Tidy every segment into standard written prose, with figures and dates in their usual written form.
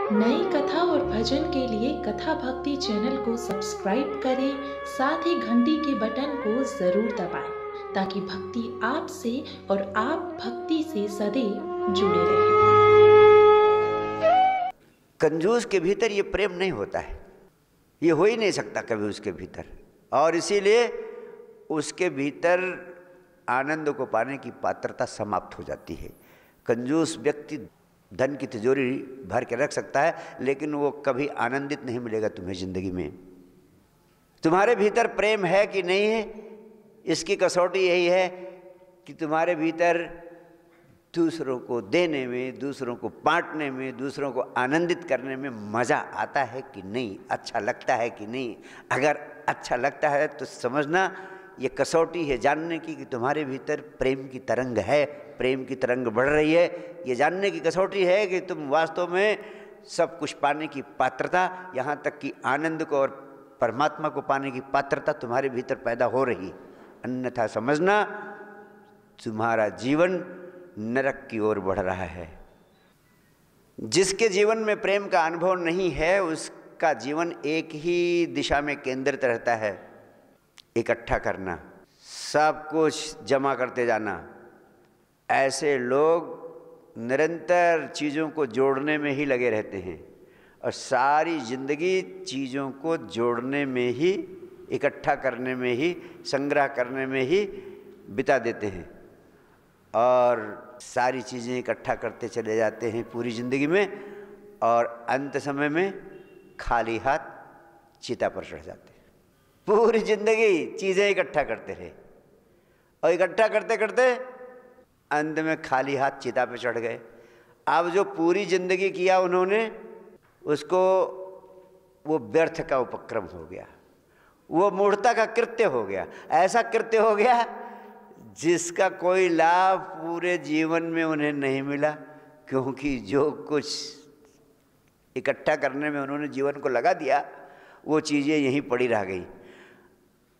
नई कथा और भजन के लिए कथा भक्ति चैनल को सब्सक्राइब करें, साथ ही घंटी के बटन को जरूर दबाएं ताकि भक्ति आपसे और आप भक्ति से सदैव जुड़े रहें। कंजूस के भीतर ये प्रेम नहीं होता है, ये हो ही नहीं सकता कभी उसके भीतर, और इसीलिए उसके भीतर आनंद को पाने की पात्रता समाप्त हो जाती है। कंजूस व्यक्ति धन की तिजोरी भर के रख सकता है, लेकिन वो कभी आनंदित नहीं मिलेगा तुम्हें जिंदगी में। तुम्हारे भीतर प्रेम है कि नहीं है, इसकी कसौटी यही है कि तुम्हारे भीतर दूसरों को देने में, दूसरों को बांटने में, दूसरों को आनंदित करने में मज़ा आता है कि नहीं, अच्छा लगता है कि नहीं। अगर अच्छा लगता है तो समझना ये कसौटी है जानने की कि तुम्हारे भीतर प्रेम की तरंग है, प्रेम की तरंग बढ़ रही है। ये जानने की कसौटी है कि तुम वास्तव में सब कुछ पाने की पात्रता, यहाँ तक कि आनंद को और परमात्मा को पाने की पात्रता तुम्हारे भीतर पैदा हो रही। अन्यथा समझना तुम्हारा जीवन नरक की ओर बढ़ रहा है। जिसके जीवन में प्रेम का अनुभव नहीं है, उसका जीवन एक ही दिशा में केंद्रित रहता है, इकट्ठा करना, सब कुछ जमा करते जाना। ऐसे लोग निरंतर चीज़ों को जोड़ने में ही लगे रहते हैं और सारी जिंदगी चीज़ों को जोड़ने में ही, इकट्ठा करने में ही, संग्रह करने में ही बिता देते हैं और सारी चीज़ें इकट्ठा करते चले जाते हैं पूरी ज़िंदगी में, और अंत समय में खाली हाथ चिता पर चढ़ जाते हैं। पूरी ज़िंदगी चीज़ें इकट्ठा करते रहे और इकट्ठा करते करते अंत में खाली हाथ चिता पे चढ़ गए। अब जो पूरी ज़िंदगी किया उन्होंने, उसको वो व्यर्थ का उपक्रम हो गया, वो मूढ़ता का कृत्य हो गया। ऐसा कृत्य हो गया जिसका कोई लाभ पूरे जीवन में उन्हें नहीं मिला, क्योंकि जो कुछ इकट्ठा करने में उन्होंने जीवन को लगा दिया वो चीज़ें यहीं पड़ी रह गई।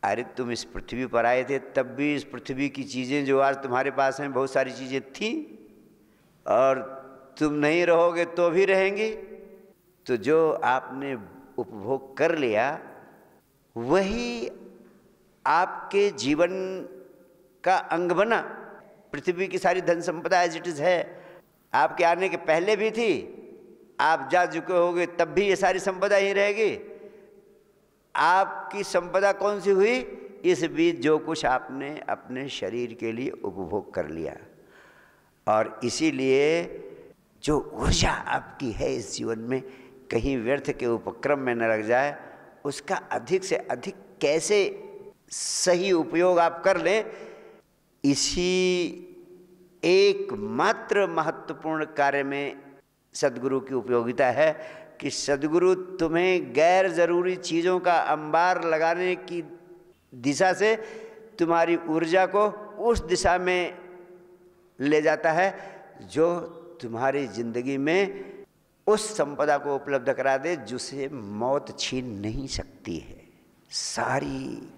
अरे तुम इस पृथ्वी पर आए थे तब भी इस पृथ्वी की चीज़ें जो आज तुम्हारे पास हैं, बहुत सारी चीज़ें थी, और तुम नहीं रहोगे तो भी रहेंगी। तो जो आपने उपभोग कर लिया वही आपके जीवन का अंग बना। पृथ्वी की सारी धन संपदा एज इट इज़ है, आपके आने के पहले भी थी, आप जा चुके होगे तब भी ये सारी संपदा ही रहेगी। आपकी संपदा कौन सी हुई? इस बीच जो कुछ आपने अपने शरीर के लिए उपभोग कर लिया। और इसीलिए जो ऊर्जा आपकी है इस जीवन में, कहीं व्यर्थ के उपक्रम में न लग जाए, उसका अधिक से अधिक कैसे सही उपयोग आप कर लें, इसी एकमात्र महत्वपूर्ण कार्य में सद्गुरु की उपयोगिता है कि सद्गुरु तुम्हें गैर ज़रूरी चीज़ों का अंबार लगाने की दिशा से तुम्हारी ऊर्जा को उस दिशा में ले जाता है जो तुम्हारी ज़िंदगी में उस संपदा को उपलब्ध करा दे जिसे मौत छीन नहीं सकती है। सारी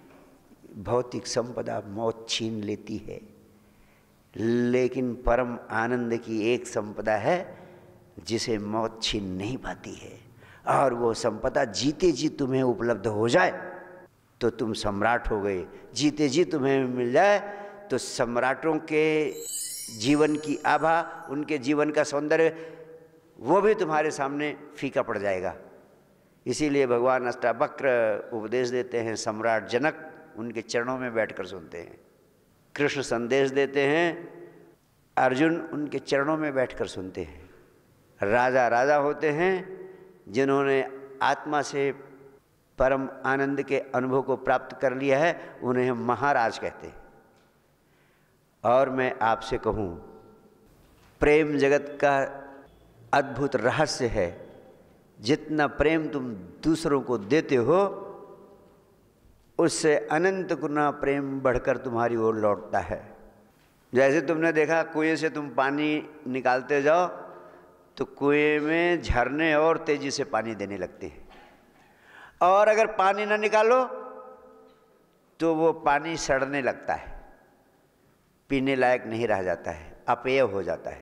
भौतिक संपदा मौत छीन लेती है, लेकिन परम आनंद की एक संपदा है जिसे मौत छीन नहीं पाती है, और वो संपदा जीते जी तुम्हें उपलब्ध हो जाए तो तुम सम्राट हो गए। जीते जी तुम्हें मिल जाए तो सम्राटों के जीवन की आभा, उनके जीवन का सौंदर्य, वो भी तुम्हारे सामने फीका पड़ जाएगा। इसीलिए भगवान अष्टावक्र उपदेश देते हैं, सम्राट जनक उनके चरणों में बैठकर सुनते हैं। कृष्ण संदेश देते हैं, अर्जुन उनके चरणों में बैठकर सुनते हैं। राजा राजा होते हैं जिन्होंने आत्मा से परम आनंद के अनुभव को प्राप्त कर लिया है, उन्हें हम महाराज कहते हैं। और मैं आपसे कहूँ, प्रेम जगत का अद्भुत रहस्य है, जितना प्रेम तुम दूसरों को देते हो उससे अनंत गुना प्रेम बढ़कर तुम्हारी ओर लौटता है। जैसे तुमने देखा, कुएं से तुम पानी निकालते जाओ तो कुएं में झरने और तेजी से पानी देने लगते हैं, और अगर पानी ना निकालो तो वो पानी सड़ने लगता है, पीने लायक नहीं रह जाता है, अपेय हो जाता है।